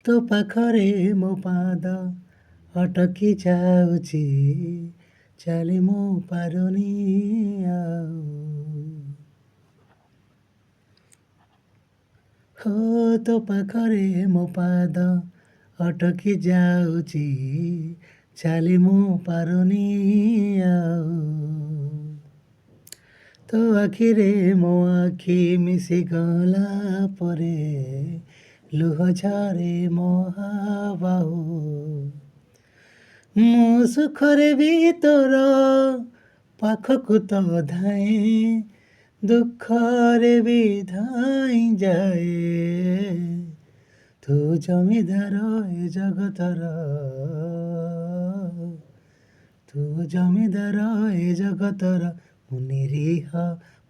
ତୋ ପାଖରେ ମୋ ପାଦ ଅଟକି ଯାଉଛି, ଚାଲି ମୁଁ ପାରୁନି ଆଉ। ହୋ ତୋ ପାଖରେ ମୋ ପାଦ ଅଟକି ଯାଉଛି, ଚାଲି ମୁଁ ପାରୁନି ଆଉ। ତୋ ଆଖିରେ ମୋ ଆଖି ମିଶିଗଲା ପରେ ଲୁହ ଝରେ ମୋ ବାହୁ। ମୁଁ ସୁଖରେ ବି ତୋର ପାଖକୁ ତ ଧାଏଁ, ଦୁଃଖରେ ବି ଧାଇଁ ଯାଏ। ତୁ ଜମିଦାର ଏ ଜଗତର, ତୁ ଜମିଦାର ଏ ଜଗତର, ମୁଁ ନିରୀହ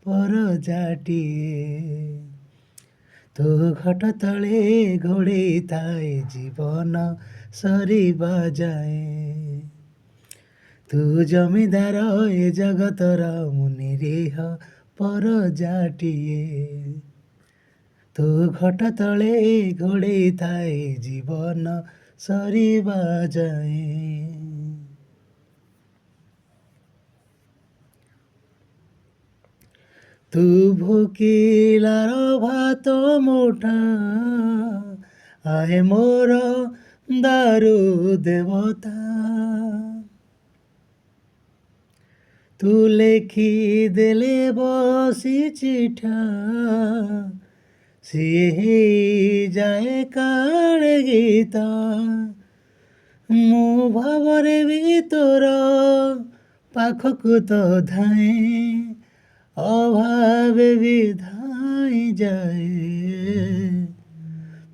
ପରଜାଟିଏ। ତୋ ଘଟ ତଳେ ଘୋଡ଼େଇ ଥାଏ ଜୀବନ ସରିବା ଯାଏ। ତୁ ଜମିଦାର ଏ ଜଗତର, ମୁଁ ନିରୀହ ପରଜାଟିଏ। ତୋ ଘଟ ତଳେ ଘୋଡ଼େଇ ଥାଏ ଜୀବନ ସରିବା ଯାଏ। ତୁ ଭୋକିଲାର ଭାତ ମୁଠା, ଆହେ ମୋର ଦାରୁ ଦେବତା। ତୁ ଲେଖିଦେଲେ ବସି ଚିଠା, ସିଏ ହେଇଯାଏ କାଳେ ଗୀତ। ମୁଁ ଭାବରେ ବି ତୋର ପାଖକୁ ତ ଧାଏଁ, ଅଭାବେ ବି ଧାଇଁ ଯାଏ।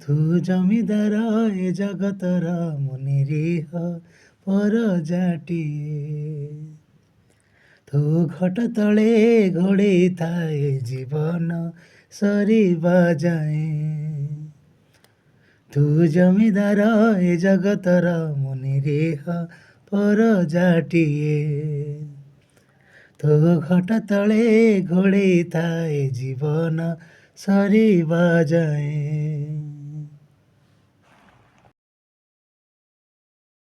ତୁ ଜମିଦାର ଏ ଜଗତର, ମୁଁ ନିରୀହ ପରଜାଟିଏ। ତୁ ଘଟ ତଳେ ଘୋଡ଼େଇ ଥାଏ ଜୀବନ ସରିବା ଯାଏ। ତୁ ଜମିଦାର ଏ ଜଗତର, ମୁଁ ନିରୀହ ପରଜାଟିଏ। ତୋ ଘଟ ତଳେ ଘୋଡ଼େଇ ଥାଏ ଜୀବନ ସରିବା ଯାଏ।